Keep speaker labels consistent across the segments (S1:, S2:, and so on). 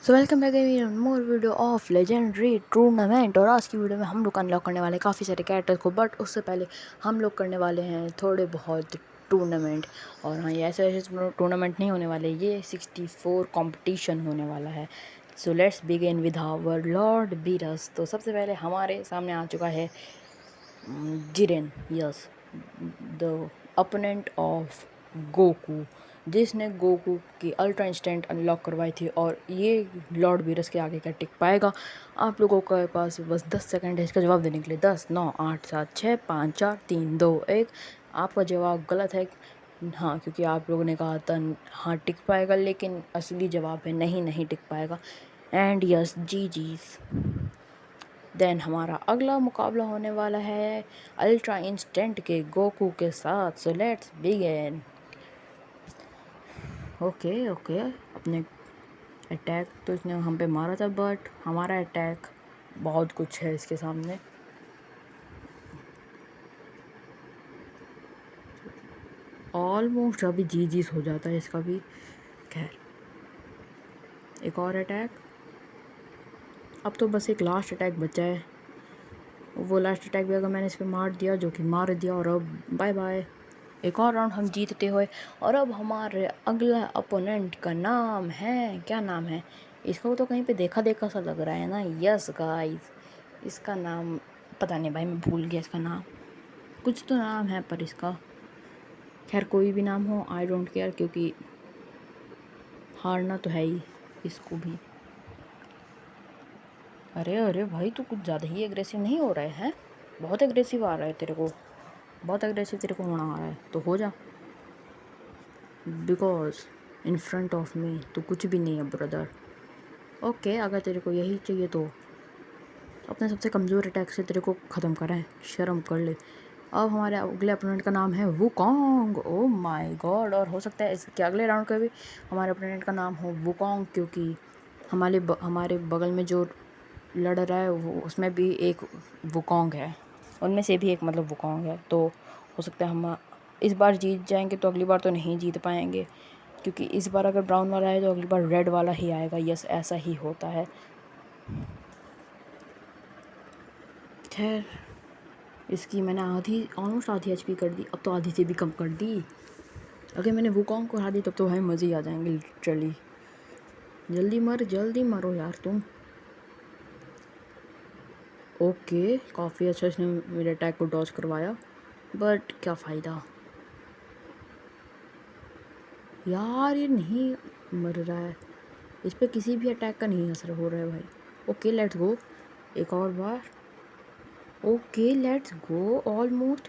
S1: So welcome back in more video of legendary tournament. और आज की वीडियो में हम लोग अनलॉक करने वाले काफ़ी सारे कैरेक्टर्स को, बट उससे पहले हम लोग करने वाले हैं थोड़े बहुत टूर्नामेंट। और हाँ, ये ऐसे टूर्नामेंट नहीं होने वाले, ये 64 कंपटीशन होने वाला है। So let's begin with our lord Beerus. तो सबसे पहले हमारे सामने आ चुका है Jiren, yes, the opponent of Goku, जिसने गोकू की अल्ट्रा इंस्टेंट अनलॉक करवाई थी। और ये लॉर्ड बीरस के आगे क्या टिक पाएगा? आप लोगों के पास बस 10 सेकंड है इसका जवाब देने के लिए। 10, 9, 8, 7, 6, 5, 4, 3, 2, 1। आपका जवाब गलत है। हाँ, क्योंकि आप लोगों ने कहा था हाँ टिक पाएगा, लेकिन असली जवाब है नहीं, नहीं टिक पाएगा। And yes, ji. देन हमारा अगला मुकाबला होने वाला है अल्ट्रा इंस्टेंट के गोकू के साथ। सो लेट्स बिगिन। ओके, अपने अटैक तो इसने हम पे मारा था, बट हमारा अटैक बहुत कुछ है इसके सामने। ऑलमोस्ट अभी जी हो जाता है इसका भी। खैर, एक और अटैक। अब तो बस एक लास्ट अटैक बचा है। वो लास्ट अटैक भी अगर मैंने इस पर मार दिया, जो कि मार दिया, और अब बाय बाय। एक और राउंड हम जीतते हुए। और अब हमारे अगला अपोनेंट का नाम है, क्या नाम है इसका? तो कहीं पे देखा सा लग रहा है ना। यस गाइस, इसका नाम पता नहीं भाई, मैं भूल गया इसका नाम। कुछ तो नाम है पर इसका, खैर कोई भी नाम हो, आई डोंट केयर, क्योंकि हारना तो है ही इसको भी। अरे भाई, तू कुछ ज़्यादा ही एग्रेसिव नहीं हो रहा है? बहुत एग्रेसिव आ रहा है तेरे को, बहुत एग्रेसिव तेरे को होना आ रहा है, तो हो जा। Because in front of me तो कुछ भी नहीं है ब्रदर। ओके, अगर तेरे को यही चाहिए तो अपने सबसे कमज़ोर अटैक से तेरे को ख़त्म करें, शर्म कर ले। अब हमारे अगले अपोनेंट का नाम है वुकोंग। Oh my God. और हो सकता है इसके अगले राउंड का भी हमारे अपोनेंट का नाम हो वुकोंग, क्योंकि हमारे बगल में जो लड़ रहा है वो, उसमें भी एक वुकोंग है, उनमें से भी एक मतलब वुकोंग है। तो हो सकता है हम इस बार जीत जाएंगे, तो अगली बार तो नहीं जीत पाएंगे, क्योंकि इस बार अगर ब्राउन वाला है तो अगली बार रेड वाला ही आएगा। यस, ऐसा ही होता है। खैर, इसकी मैंने ऑलमोस्ट आधी एचपी कर दी, अब तो आधी से भी कम कर दी। अगर मैंने वुकोंग को हरा दी तब तो भाई मज़े ही आ जाएंगे लिटरली। जल्दी मरो यार तुम। ओके, काफ़ी अच्छा इसने मेरे अटैक को डॉज करवाया, बट क्या फ़ायदा यार, ये नहीं मर रहा है। इस पर किसी भी अटैक का नहीं असर हो रहा है भाई। ओके लेट्स गो, एक और बार। Okay let's go, almost.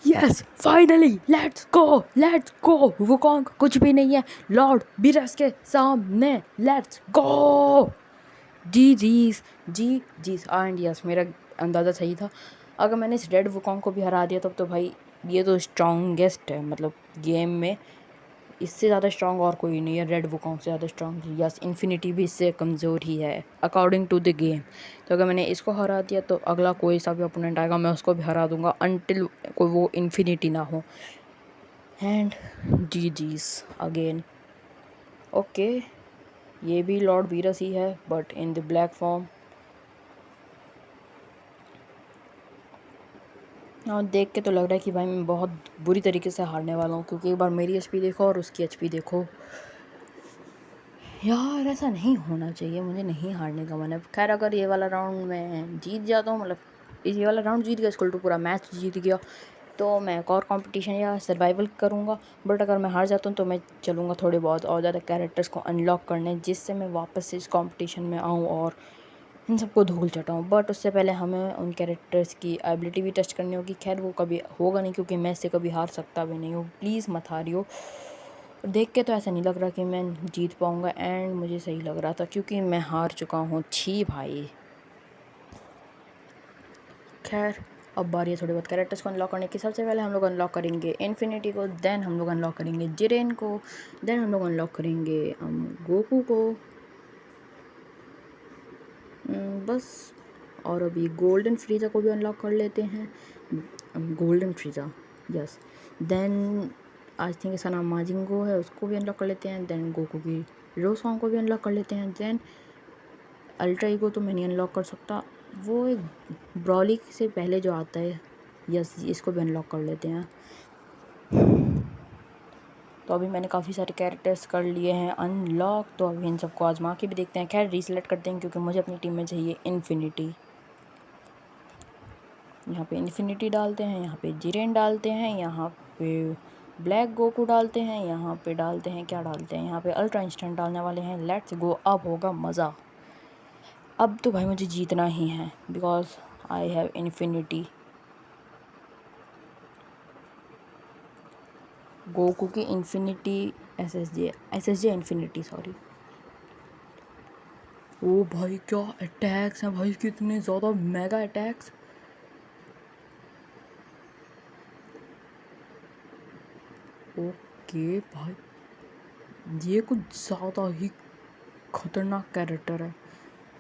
S1: Yes finally, let's go. Wukong कुछ भी नहीं है लॉर्ड बीरस के सामने। Let's go. जी एंड यस, मेरा अंदाज़ा सही था। अगर मैंने इस रेड वुकोंग को भी हरा दिया तब तो भाई ये तो स्ट्रॉन्गेस्ट है, मतलब गेम में इससे ज़्यादा स्ट्रॉन्ग और कोई नहीं है। रेड वुकोंग से ज़्यादा स्ट्रॉन्ग, यस, इन्फिनिटी भी इससे कमज़ोर ही है अकॉर्डिंग टू द गेम। तो अगर मैंने इसको हरा दिया तो अगला कोई सा भी ओपोनेंट आएगा मैं उसको भी हरा दूंगा, अनटिल कोई वो इन्फिनिटी ना हो। एंड जीस अगेन। ओके, ये भी लॉर्ड बीरस ही है, but in the black form. और देख के तो लग रहा है कि भाई मैं बहुत बुरी तरीके से हारने वाला हूँ, क्योंकि एक बार मेरी एचपी देखो और उसकी एचपी देखो। यार ऐसा नहीं होना चाहिए, मुझे नहीं हारने का मन है। खैर, अगर ये वाला राउंड मैं जीत जाता हूँ, मतलब ये वाला राउंड जीत गया, इसको तो पूरा मैच जीत गया, तो मैं एक और कंपटीशन या सर्वाइवल करूँगा। बट अगर मैं हार जाता हूँ तो मैं चलूँगा थोड़े बहुत और ज़्यादा कैरेक्टर्स को अनलॉक करने, जिससे मैं वापस से इस कंपटीशन में आऊँ और इन सबको धूल चटाऊँ। बट उससे पहले हमें उन कैरेक्टर्स की एबिलिटी भी टेस्ट करनी होगी। खैर वो कभी होगा नहीं, क्योंकि मैं इससे कभी हार सकता भी नहीं हूँ। प्लीज़ मत हारियो। देख के तो ऐसा नहीं लग रहा कि मैं जीत पाऊँगा, एंड मुझे सही लग रहा था क्योंकि मैं हार चुका हूँ। छी भाई। खैर, अब बारी है थोड़ी बहुत कैरेक्टर्स को अनलॉक करने की। सबसे पहले हम लोग अनलॉक करेंगे इन्फिनिटी को, देन हम लोग अनलॉक करेंगे जिरेन को, देन हम लोग अनलॉक करेंगे गोकू को। बस। और अभी गोल्डन फ्रीज़ा को भी अनलॉक कर लेते हैं। Golden Frieza, yes. Then I think इसका नाम माजिंगो है, उसको भी अनलॉक कर लेते हैं। देन गोकू की रोसोंग को भी अनलॉक कर लेते हैं। देन अल्ट्रा ईगो तो मैं नहीं अनलॉक कर सकता, वो एक ब्रॉली से पहले जो आता है। यस, इसको भी अनलॉक कर लेते हैं। तो अभी मैंने काफ़ी सारे कैरेक्टर्स कर लिए हैं अनलॉक, तो अभी इन सबको आजमा के भी देखते हैं। खैर रीसेलेक्ट करते हैं क्योंकि मुझे अपनी टीम में चाहिए इन्फिनिटी। यहाँ पे इन्फिनिटी डालते हैं, यहाँ पे जिरेन डालते हैं, यहाँ पे ब्लैक गोकू डालते हैं, यहाँ पे डालते हैं, क्या डालते हैं, यहाँ पे अल्ट्रा इंस्टेंट डालने वाले हैं। लेट्स गो, अब होगा मज़ा। अब तो भाई मुझे जीतना ही है because I have infinity. Goku की इन्फिनिटी एसएसजे इन्फिनिटी, सॉरी। ओ भाई क्या अटैक्स हैं भाई, कितने ज़्यादा मेगा अटैक्स। ओके भाई, ये कुछ ज़्यादा ही खतरनाक कैरेक्टर है,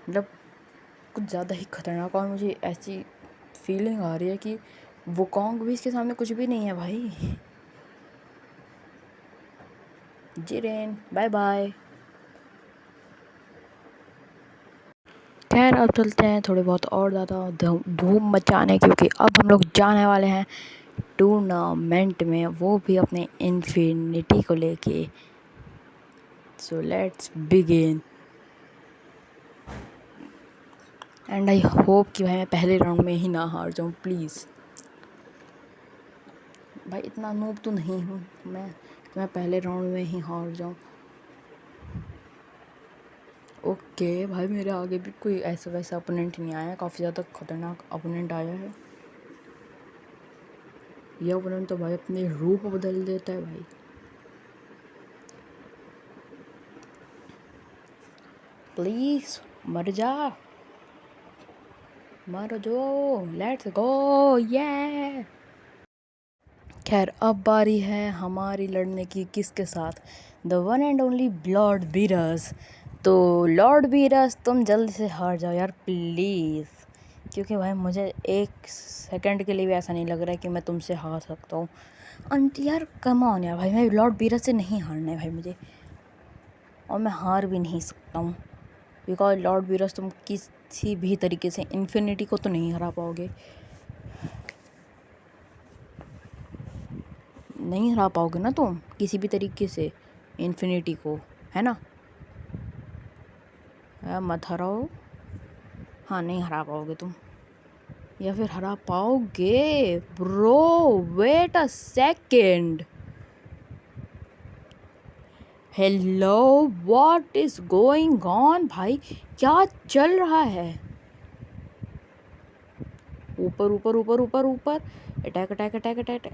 S1: मतलब कुछ ज़्यादा ही खतरनाक। और मुझे ऐसी फीलिंग आ रही है कि वुकोंग भी इसके सामने कुछ भी नहीं है भाई। Jiren bye bye. खैर अब चलते हैं थोड़े बहुत और ज़्यादा धूम मचाने, क्योंकि अब हम लोग जाने वाले हैं टूर्नामेंट में, वो भी अपने इन्फिनिटी को लेके। सो let's begin and I hope कि भाई मैं पहले राउंड में ही ना हार जाऊँ प्लीज़। भाई इतना नूब तो नहीं हूँ मैं पहले राउंड में ही हार जाऊँ। ओके भाई, मेरे आगे भी कोई ऐसा वैसा अपोनेंट नहीं आया, काफ़ी ज़्यादा खतरनाक अपोनेंट आया है। ये अपोनेंट तो भाई अपने रूप बदल देता है भाई। प्लीज़ मर जा, मर जो, लेट्स गो ये। खैर अब बारी है हमारी लड़ने की, किसके साथ? The one and only Lord Beerus. तो लॉर्ड बीरस तुम जल्दी से हार जाओ यार प्लीज़, क्योंकि भाई मुझे एक सेकंड के लिए भी ऐसा नहीं लग रहा है कि मैं तुमसे हार सकता हूँ। आंटी यार कम ऑन यार, भाई मैं लॉर्ड बीरस से नहीं हारना है भाई मुझे, और मैं हार भी नहीं सकता हूँ बिकॉज लॉर्ड बीरस तुम किसी भी तरीके से इन्फिनिटी को तो नहीं हरा पाओगे, नहीं हरा पाओगे ना तुम किसी भी तरीके से इन्फिनिटी को, है ना? मत हराओ। हाँ, नहीं हरा पाओगे तुम, या फिर हरा पाओगे? Bro wait a second, hello what is going on भाई, क्या चल रहा है? ऊपर ऊपर ऊपर ऊपर ऊपर, अटैक अटैक अटैक अटैक।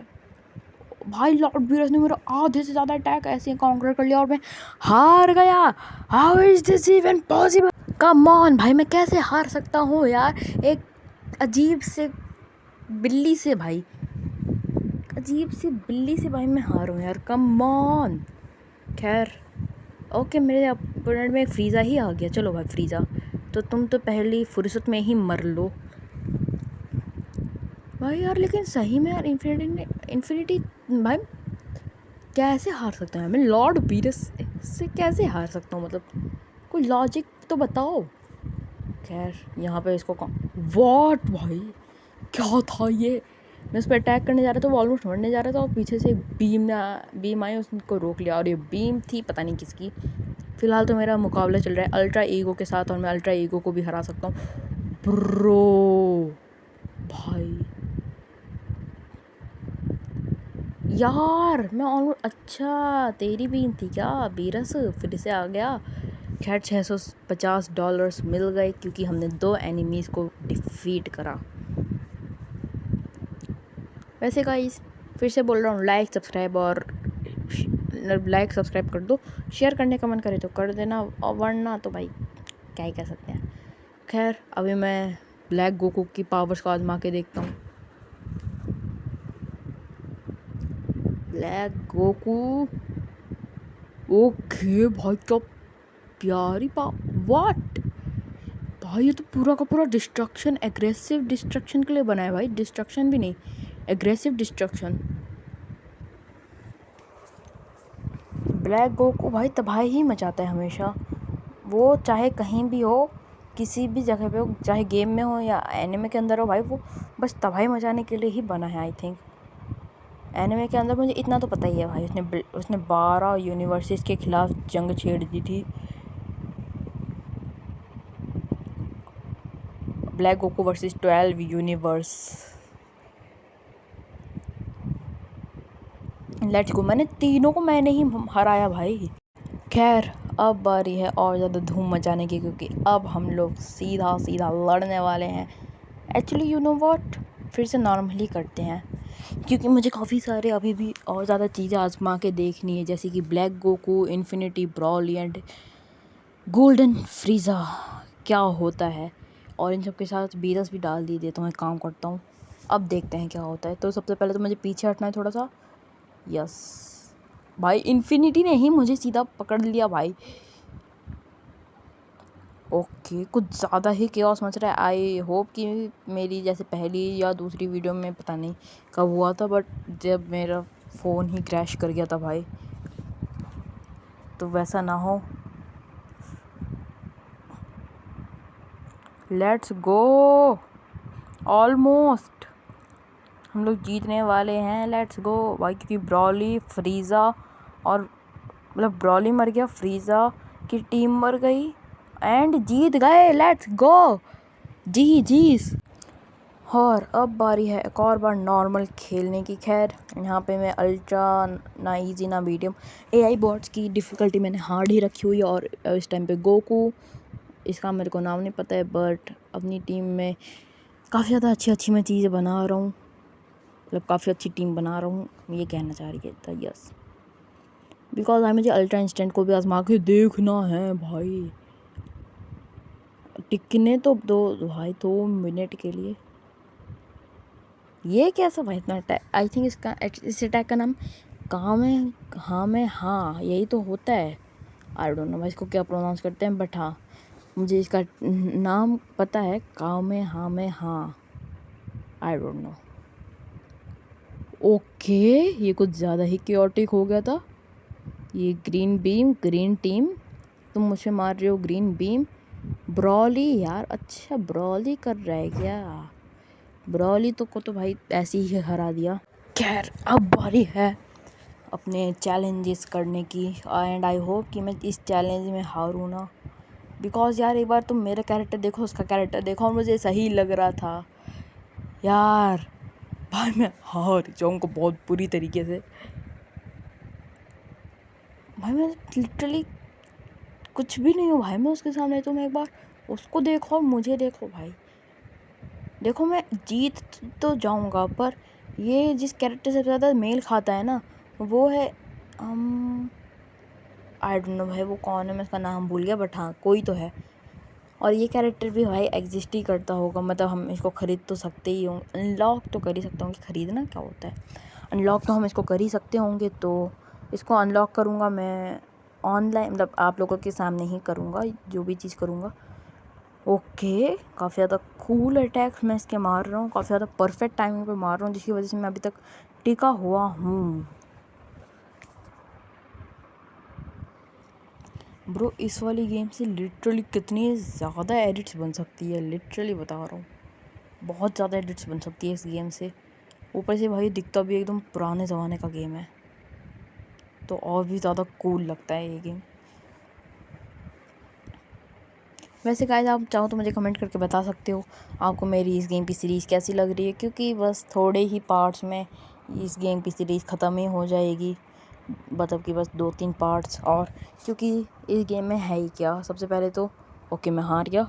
S1: भाई लॉर्ड बीरस ने मेरा आधे से ज़्यादा अटैक ऐसे काउंटर कर लिया और मैं हार गया। How is this even possible? Come on भाई, मैं कैसे हार सकता हूँ यार एक अजीब से बिल्ली से भाई, अजीब सी बिल्ली से भाई मैं हारूँ यार, कम ऑन। खैर ओके, मेरे अपोनेंट में एक फ्रीज़ा ही आ गया। चलो भाई फ्रीज़ा, तो तुम तो पहली फुर्सत में ही मर लो भाई यार। लेकिन सही में यार इन्फिनिटी भाई कैसे हार सकता है? मैं लॉर्ड बीरस से कैसे हार सकता हूँ, मतलब कोई लॉजिक तो बताओ। खैर यहाँ पे इसको वॉट भाई क्या था ये? मैं उस पर अटैक करने जा रहा था, वो ऑलमोस्ट मरने जा रहा था, और पीछे से एक बीम आई, उसको रोक लिया, और ये बीम थी पता नहीं किसकी। फ़िलहाल तो मेरा मुकाबला चल रहा है अल्ट्रा ईगो के साथ, और मैं अल्ट्रा ईगो को भी हरा सकता हूँ ब्रो। भाई यार मैं ऑलमोस्ट, अच्छा तेरी बीम थी क्या बीरस? फिर से आ गया। खैर $650 मिल गए क्योंकि हमने 2 एनिमीज़ को डिफीट करा। वैसे गाइस फिर से बोल रहा हूँ, लाइक सब्सक्राइब कर दो, शेयर करने का मन करे तो कर देना, और वरना तो भाई क्या ही कह सकते हैं। खैर अभी मैं ब्लैक गोकू की पावर्स को आजमा के देखता हूँ। ब्लैक गोकू, ओके भाई क्या प्यारी व्हाट भाई, ये तो पूरा का पूरा डिस्ट्रक्शन, एग्रेसिव डिस्ट्रक्शन के लिए बना है भाई, डिस्ट्रक्शन भी नहीं, एग्रेसिव डिस्ट्रक्शन। ब्लैक गोकू भाई तबाही ही मचाता है हमेशा, वो चाहे कहीं भी हो, किसी भी जगह पे हो, चाहे गेम में हो या एनिमे के अंदर हो भाई, वो बस तबाही मचाने के लिए ही बना है। आई थिंक एनिमे के अंदर मुझे इतना तो पता ही है भाई, उसने 12 यूनिवर्सिटीज़ के खिलाफ जंग छेड़ दी थी। Black Goku versus 12 universe. Let's go, मैंने तीनों को मैंने ही हराया भाई। खैर अब बारी है और ज़्यादा धूम मचाने की, क्योंकि अब हम लोग सीधा सीधा लड़ने वाले हैं। एक्चुअली यू नो व्हाट, फिर से नॉर्मली करते हैं, क्योंकि मुझे काफ़ी सारे अभी भी और ज़्यादा चीज़ें आजमा के देखनी है, जैसे कि black Goku, infinity Broly and golden फ्रीज़ा क्या होता है। और इन सब के साथ बीरस भी डाल दिए देता हूँ, एक काम करता हूँ, अब देखते हैं क्या होता है। तो सबसे पहले तो मुझे पीछे हटना है थोड़ा सा। यस भाई, इन्फिनिटी ने ही मुझे सीधा पकड़ लिया भाई। ओके, कुछ ज़्यादा ही केओस मच रहा है। आई होप कि मेरी जैसे पहली या दूसरी वीडियो में पता नहीं कब हुआ था, बट जब मेरा फ़ोन ही क्रैश कर गया था भाई, तो वैसा ना हो। लेट्स गो, ऑलमोस्ट हम लोग जीतने वाले हैं। लेट्स गो भाई, क्योंकि ब्रॉली, फ्रीज़ा और मतलब ब्रॉली मर गया, फ्रीज़ा की टीम मर गई एंड जीत गए। लेट्स गो, जीस। और अब बारी है एक और बार नॉर्मल खेलने की। खैर यहाँ पे मैं अल्ट्रा ना इजी ना मीडियम एआई बॉट्स की डिफ़िकल्टी मैंने हार्ड ही रखी हुई है। और इस टाइम पे गोकू, इसका मेरे को नाम नहीं पता है, बट अपनी टीम में काफ़ी ज़्यादा अच्छी मैं चीज़ें बना रहा हूँ, मतलब काफ़ी अच्छी टीम बना रहा हूँ, ये कहना चाह रही था। यस, बिकॉज भाई मुझे अल्ट्रा इंस्टेंट को भी आजमा के देखना है भाई। टिकने तो दो भाई 2 मिनट के लिए। ये कैसा भाई इतना अटैक? आई थिंक इस अटैक का नाम हाँ यही तो होता है। आई डोंट नो भाई इसको क्या प्रोनाउंस करते हैं, बट हाँ मुझे इसका नाम पता है, हाँ। I don't know. ओके, ये कुछ ज़्यादा ही क्योटिक हो गया था। ये ग्रीन बीम, ग्रीन टीम, तुम मुझे मार रहे हो ग्रीन बीम। ब्रॉली यार, अच्छा ब्रॉली कर रहा है क्या? ब्रॉली को तो भाई ऐसे ही हरा दिया। खैर अब बारी है अपने चैलेंजेस करने की, एंड आई होप कि मैं इस चैलेंज में हारूँ ना, बिकॉज यार एक बार तुम मेरा कैरेक्टर देखो, उसका कैरेक्टर देखो, और मुझे सही लग रहा था यार। भाई मैं हार जाऊँगा बहुत बुरी तरीके से भाई, मैं लिटरली कुछ भी नहीं हूँ भाई मैं उसके सामने। तुम एक बार उसको देखो और मुझे देखो भाई, देखो मैं जीत तो जाऊँगा, पर ये जिस कैरेक्टर से ज़्यादा मेल खाता है ना, वो है आई डोंट नो भाई वो कौन है, मैं उसका नाम भूल गया, बट हाँ कोई तो है। और ये कैरेक्टर भी भाई एग्जिस्ट ही करता होगा, मतलब हम इसको ख़रीद तो सकते ही होंगे, अनलॉक तो कर ही सकते होंगे। ख़रीदना क्या होता है, अनलॉक तो हम इसको कर ही सकते होंगे। तो इसको अनलॉक करूँगा मैं ऑनलाइन, मतलब आप लोगों के सामने ही करूँगा जो भी चीज़ करूँगा। ओके, काफ़ी ज़्यादा कूल अटैक्स मैं इसके मार रहा हूँ, काफ़ी ज़्यादा परफेक्ट टाइमिंग पे मार रहा हूँ, जिसकी वजह से मैं अभी तक टिका हुआ हूँ। ब्रो इस वाली गेम से लिटरली कितनी ज़्यादा एडिट्स बन सकती है, लिटरली बता रहा हूँ, बहुत ज़्यादा एडिट्स बन सकती है इस गेम से। ऊपर से भाई दिखता भी एकदम पुराने ज़माने का गेम है, तो और भी ज़्यादा कूल लगता है ये गेम। वैसे गाइस आप चाहो तो मुझे कमेंट करके बता सकते हो आपको मेरी इस गेम की सीरीज़ कैसी लग रही है, क्योंकि बस थोड़े ही पार्ट्स में इस गेम की सीरीज़ ख़त्म ही हो जाएगी, मतलब कि बस 2-3 पार्ट्स और। क्योंकि इस गेम में है ही क्या, सबसे पहले तो ओके मैं हार गया,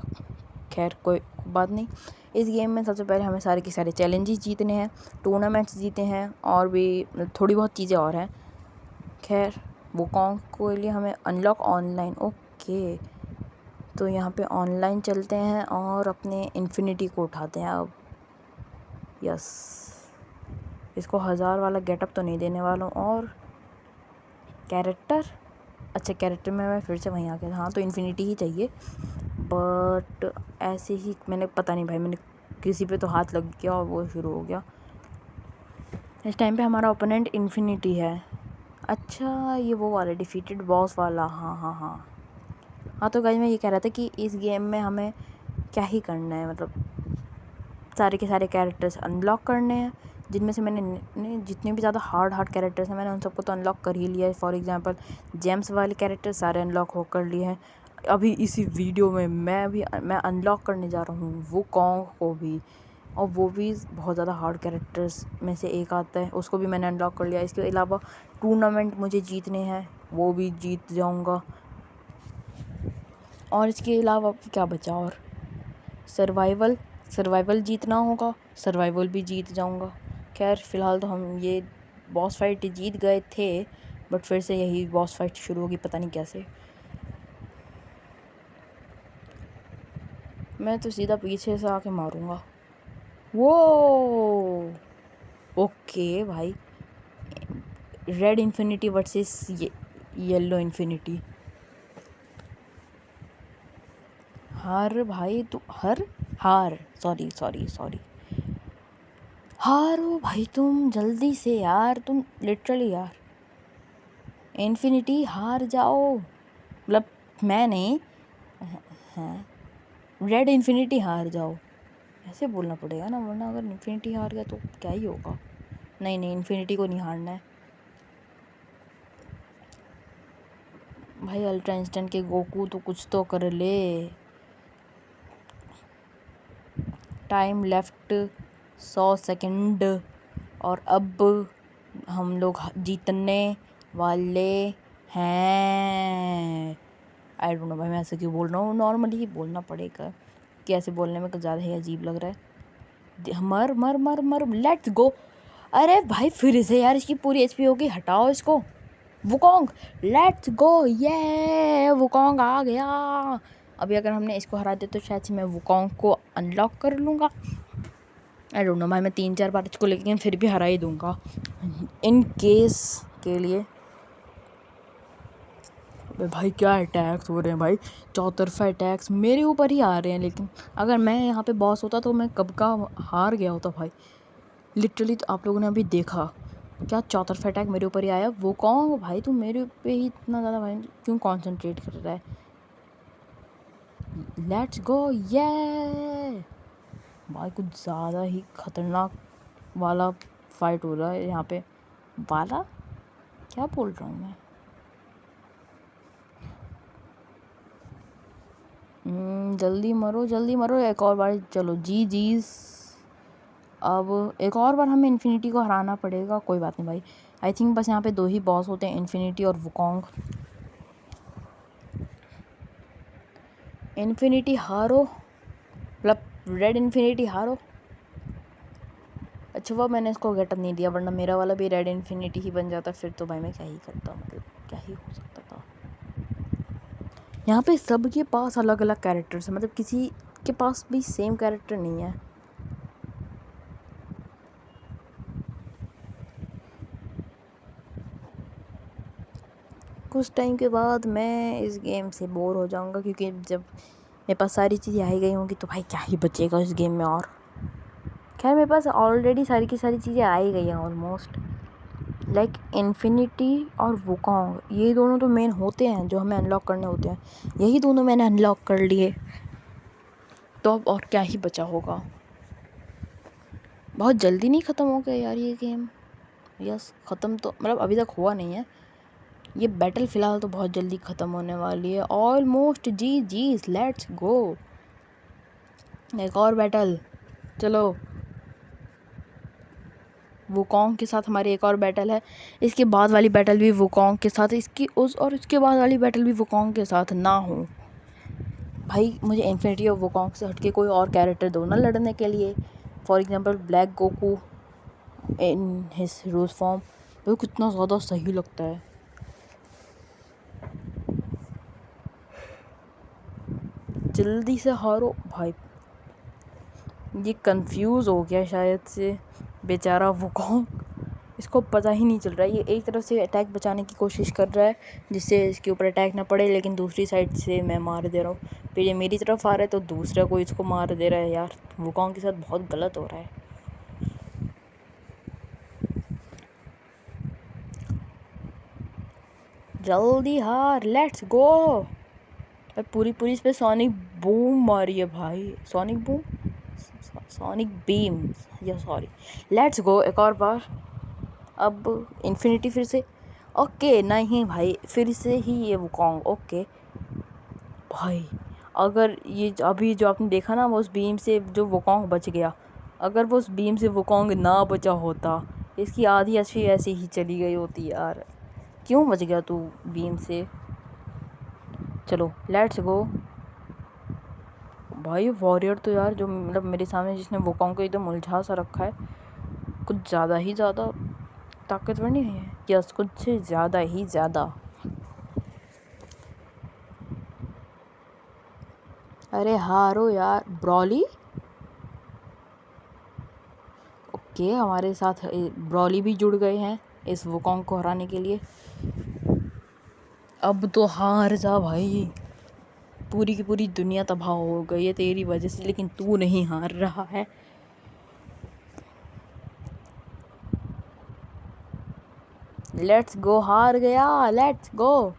S1: खैर कोई बात नहीं। इस गेम में सबसे पहले हमें सारे के सारे चैलेंजेस जीतने हैं, टूर्नामेंट्स जीते हैं, और भी थोड़ी बहुत चीज़ें और हैं। खैर वो कौन के लिए हमें अनलॉक ऑनलाइन, ओके तो यहाँ पे ऑनलाइन चलते हैं और अपने इन्फिनिटी को उठाते हैं अब। यस, इसको 1000 वाला गेटअप तो नहीं देने वाला हूँ। और कैरेक्टर, अच्छा कैरेक्टर में मैं फिर से वहीं आ गया, हाँ तो इन्फिनिटी ही चाहिए, बट ऐसे ही मैंने पता नहीं भाई, मैंने किसी पे तो हाथ लग गया और वो शुरू हो गया। इस टाइम पे हमारा ओपोनेंट इन्फिनिटी है, अच्छा ये वो वाला डिफीटेड बॉस वाला, हाँ हाँ हाँ हाँ। तो गाइस मैं ये कह रहा था कि इस गेम में हमें क्या ही करना है, मतलब सारे के सारे कैरेक्टर्स अनलॉक करने हैं, जिनमें से मैंने जितने भी ज़्यादा हार्ड कैरेक्टर्स हैं मैंने उन सबको तो अनलॉक कर ही लिया है। फॉर एग्जांपल जेम्स वाले कैरेक्टर सारे अनलॉक हो कर लिए हैं। अभी इसी वीडियो में मैं अनलॉक करने जा रहा हूँ वुकोंग को भी, और वो भी बहुत ज़्यादा हार्ड कैरेक्टर्स में से एक आता है, उसको भी मैंने अनलॉक कर लिया। इसके अलावा टूर्नामेंट मुझे जीतने हैं, वो भी जीत जाऊँगा। और इसके अलावा क्या बचा, और सर्वाइवल जीतना होगा, सर्वाइवल भी जीत जाऊंगा। खैर फ़िलहाल तो हम ये बॉस फाइट जीत गए थे, बट फिर से यही बॉस फाइट शुरू होगी, पता नहीं कैसे। मैं तो सीधा पीछे से आके मारूंगा। वो ओके भाई, red infinity versus yellow infinity. हार भाई तू हार सॉरी सॉरी सॉरी हारो भाई तुम जल्दी से यार, तुम लिटरली यार इन्फिनिटी हार जाओ, मतलब मैं नहीं, हाँ रेड इन्फिनिटी हार जाओ, ऐसे बोलना पड़ेगा ना, वरना अगर इन्फिनिटी हार गया तो क्या ही होगा। नहीं नहीं इन्फिनिटी को नहीं हारना है भाई। अल्ट्रा इंस्टेंट के गोकू तो कुछ तो कर ले। टाइम लेफ्ट 100 सेकंड, और अब हम लोग जीतने वाले हैं। आई डोंट नो भाई मैं ऐसे क्यों बोल रहा हूँ, नॉर्मली ही बोलना पड़ेगा कि ऐसे बोलने में कुछ ज़्यादा ही अजीब लग रहा है। मर मर मर मर लेट्स गो। अरे भाई फिर से यार इसकी पूरी एचपी होगी, हटाओ इसको। वुकोंग लेट्स गो, ये वुकोंग आ गया। अभी अगर हमने इसको हरा दिया तो शायद से मैं वुकोंग को अनलॉक कर लूँगा। आई डोंट नो भाई मैं 3-4 बार इसको लेकिन फिर भी हरा ही दूँगा इन केस के लिए। भाई क्या अटैक्स हो रहे हैं भाई, चौतरफा अटैक्स मेरे ऊपर ही आ रहे हैं। लेकिन अगर मैं यहाँ पे बॉस होता तो मैं कब का हार गया होता भाई लिटरली। तो आप लोगों ने अभी देखा क्या चौतरफा अटैक मेरे ऊपर ही आया। वो कौन भाई, तू मेरे पे ही इतना ज़्यादा भाई क्यों कंसंट्रेट कर रहा है। लेट्स गो ये भाई, कुछ ज़्यादा ही खतरनाक वाला फाइट हो रहा है यहाँ पे। वाला क्या बोल रहा हूँ मैं। जल्दी मरो एक और बार, चलो जीज। अब एक और बार हमें इन्फिनिटी को हराना पड़ेगा, कोई बात नहीं भाई। आई थिंक बस यहाँ पे 2 ही बॉस होते हैं, इन्फिनिटी और वुकोंग। इन्फिनिटी हारो, मतलब रेड इन्फिनिटी हारो। अच्छा वो मैंने इसको गेटअप नहीं दिया, वरना मेरा वाला भी रेड इन्फिनिटी ही बन जाता, फिर तो भाई मैं क्या ही करता, मतलब क्या ही हो सकता था। यहाँ पे सबके पास अलग अलग कैरेक्टर्स हैं, मतलब किसी के पास भी सेम कैरेक्टर नहीं है। कुछ टाइम के बाद मैं इस गेम से बोर हो जाऊंगा, क्योंकि जब मेरे पास सारी चीज़ें आई गई होंगी तो भाई क्या ही बचेगा इस गेम में। और खैर मेरे पास ऑलरेडी सारी की सारी चीज़ें आ ही गई हैं ऑलमोस्ट, लाइक इन्फिनिटी और वुकोंग, ये दोनों तो मेन होते हैं जो हमें अनलॉक करने होते हैं। यही दोनों मैंने अनलॉक कर लिए, तो अब और क्या ही बचा होगा। बहुत जल्दी नहीं ख़त्म हो गया यार ये गेम। यस ख़त्म तो मतलब अभी तक हुआ नहीं है, ये बैटल फ़िलहाल तो बहुत जल्दी ख़त्म होने वाली है ऑलमोस्ट। जी लेट्स गो, एक और बैटल। चलो वुकोंग के साथ हमारी एक और बैटल है, इसके बाद वाली बैटल भी वुकोंग के साथ, और इसके बाद वाली बैटल भी वुकोंग के साथ ना हो। भाई मुझे इन्फिनिटी और वुकोंग से हटके कोई और कैरेक्टर दो ना लड़ने के लिए। For example black Goku in his rose form, वो कितना ज़्यादा सही लगता है। जल्दी से हारो भाई। ये कंफ्यूज हो गया शायद से बेचारा वुकोंग, इसको पता ही नहीं चल रहा है। ये एक तरफ से अटैक बचाने की कोशिश कर रहा है जिससे इसके ऊपर अटैक ना पड़े, लेकिन दूसरी साइड से मैं मार दे रहा हूँ। फिर ये मेरी तरफ आ रहा है तो दूसरा कोई इसको मार दे रहा है। यार वुकोंग के साथ बहुत गलत हो रहा है। जल्दी हार, लेट्स गो। पूरी इस पे सोनिक बूम मारी है भाई, सोनिक बूम, सोनिक बीम, या सॉरी, लेट्स गो एक और बार। अब इन्फिनिटी फिर से, ओके नहीं भाई, फिर से ही ये वुकोंग, ओके भाई। अगर ये अभी जो आपने देखा ना, वो उस बीम से जो वुकोंग बच गया, अगर वो उस बीम से वुकोंग ना बचा होता, इसकी आधी अच्छी ऐसे ही चली गई होती यार। क्यों बच गया तू बीम से? चलो लेट्स गो भाई। वॉरियर तो यार जो मतलब मेरे सामने जिसने वुकोंग को एकदम उलझा सा रखा है, कुछ ज़्यादा ही ज़्यादा ताकतवर नहीं है? यस, कुछ से ज़्यादा ही ज़्यादा। अरे हारो यार ब्रॉली। ओके, हमारे साथ ब्रॉली भी जुड़ गए हैं इस वुकोंग को हराने के लिए। अब तो हार जा भाई, पूरी की पूरी दुनिया तबाह हो गई है तेरी वजह से, लेकिन तू नहीं हार रहा है। लेट्स गो, हार गया, लेट्स गो।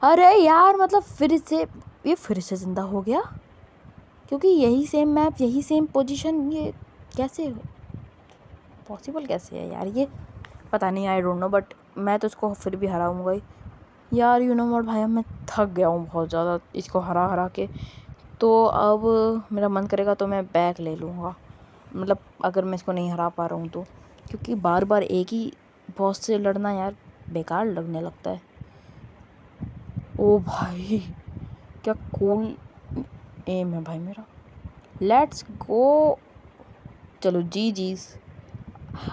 S1: अरे यार मतलब फिर से जिंदा हो गया, क्योंकि यही सेम मैप, यही सेम पोजीशन, ये कैसे पॉसिबल कैसे है यार? ये पता नहीं, आई डोंट नो, बट मैं तो इसको फिर भी हराऊंगा ही यार। यू नो व्हाट भाई, मैं थक गया हूँ बहुत ज़्यादा इसको हरा हरा के। तो अब मेरा मन करेगा तो मैं बैक ले लूँगा, मतलब अगर मैं इसको नहीं हरा पा रहा हूँ तो, क्योंकि बार बार एक ही बॉस से लड़ना यार बेकार लगने लगता है। ओ भाई क्या कूल एम है भाई मेरा। लेट्स गो, चलो जी जीज।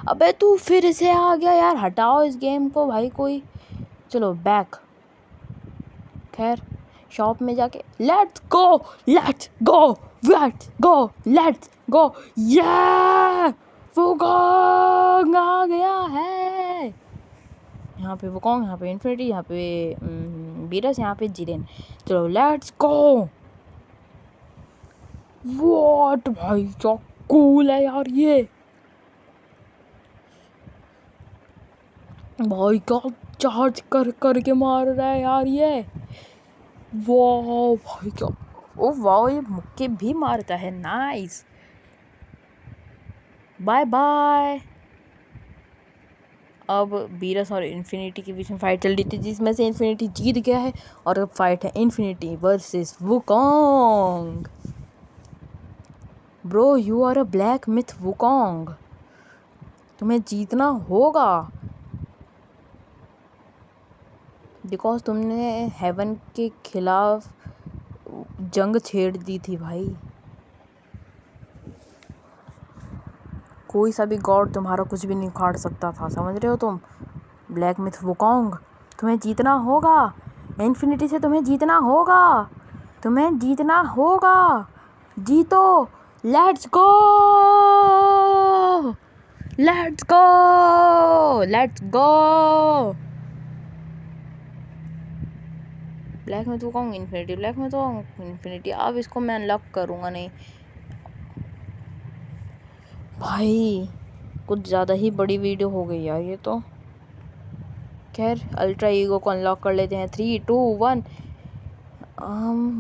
S1: अबे तू फिर से आ गया यार, हटाओ इस गेम को भाई कोई। चलो बैक, खैर शॉप में जाके let's go, let's go, let's go, let's go, ये वुकोंग आ गया है। यहाँ पे वुकोंग, यहाँ पे इन्फिनिटी, यहाँ पे बीरस, यहाँ पे जिरेन। चलो लेट्स गो। व्हाट भाई क्या कूल है यार ये भाई, क्या चार्ज कर करके मार रहा है यार ये। वाह भाई क्या, ओ वाह, ये मुक्के भी मारता है, नाइस। Bye bye. अब बीरस और इन्फिनिटी के बीच में फाइट चल रही थी, जिसमें से इन्फिनिटी जीत गया है, और अब फाइट है infinity versus Wukong. Bro you are a black myth Wukong, तुम्हें जीतना होगा, बिकॉज तुमने हेवन के खिलाफ जंग छेड़ दी थी भाई। कोई सा भी गॉड तुम्हारा कुछ भी नहीं उखाड़ सकता था, समझ रहे हो तुम? ब्लैक मिथ वुकोंग, तुम्हें जीतना होगा, इन्फिनिटी से तुम्हें जीतना होगा, तुम्हें जीतना होगा, जीतो। Let's go, let's go, let's go. Black में तो कहूँगा इन्फिनिटी, ब्लैक में तो इन्फिनिटी। अब इसको मैं अनलॉक करूँगा नहीं भाई, कुछ ज़्यादा ही बड़ी वीडियो हो गई यार ये तो। खैर अल्ट्रा ईगो को अनलॉक कर लेते हैं, 3 2 1।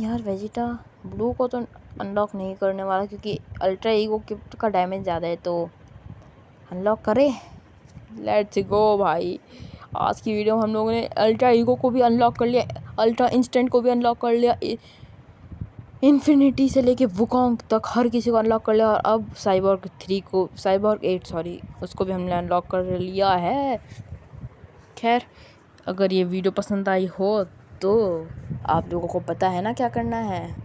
S1: यार वेजिटा ब्लू को तो अनलॉक नहीं करने वाला, क्योंकि अल्ट्रा ईगो का डैमेज ज़्यादा है, तो अनलॉक करें। लेट्स गो भाई, आज की वीडियो में हम लोगों ने अल्ट्रा ईगो को भी अनलॉक कर लिया, अल्ट्रा इंस्टेंट को भी अनलॉक कर लिया, इन्फिनिटी से लेके वुकोंग तक हर किसी को अनलॉक कर लिया, और अब साइबॉर्ग 3 को, साइबॉर्ग 8 सॉरी, उसको भी हमने अनलॉक कर लिया है। खैर अगर ये वीडियो पसंद आई हो तो आप लोगों को पता है ना क्या करना है,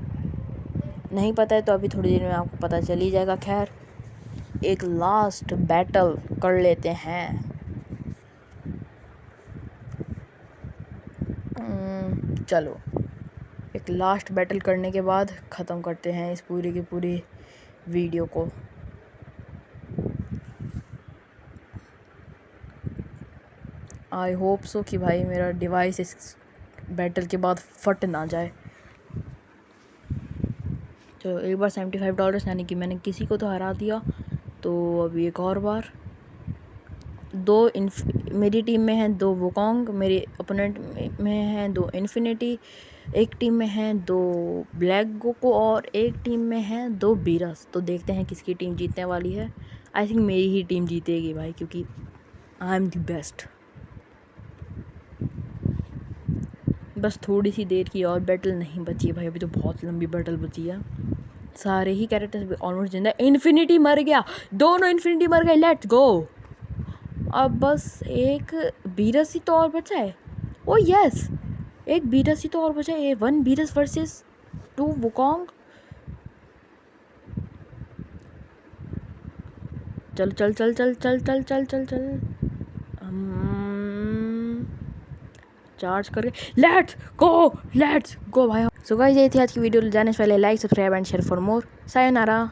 S1: नहीं पता है तो अभी थोड़ी देर में आपको पता चल ही जाएगा। खैर एक लास्ट बैटल कर लेते हैं। चलो एक लास्ट बैटल करने के बाद ख़त्म करते हैं इस पूरी की पूरी वीडियो को। आई होप सो कि भाई मेरा डिवाइस इस बैटल के बाद फट ना जाए। चलो एक बार $75, यानी कि मैंने किसी को तो हरा दिया, तो अभी एक और बार मेरी टीम में हैं 2 वुकोंग, मेरे ओपोनेंट में हैं 2 इन्फिनिटी, एक टीम में हैं 2 ब्लैक गोको और एक टीम में हैं 2 बीरस। तो देखते हैं किसकी टीम जीतने वाली है। आई थिंक मेरी ही टीम जीतेगी भाई, क्योंकि आई एम द बेस्ट। बस थोड़ी सी देर की और बैटल नहीं बची है भाई, अभी तो बहुत लंबी बैटल बची है। सारे ही कैरेक्टर्स ऑलमोस्ट जिंदा। इन्फिनिटी मर गया, दोनों इन्फिनिटी मर गए। Let's go. अब बस एक बीरस ही तो और बचा है। ओ यस, एक बीरस ही तो और बचा है। 1 बीरस वर्सेस 2 वुकोंग। चल चल चल चल चल चल चल चल चल चार्ज करके लेट्स गो भाई। सो गाइस, ये थी आज की वीडियो। जाने से पहले like, subscribe and share for more. Sayonara.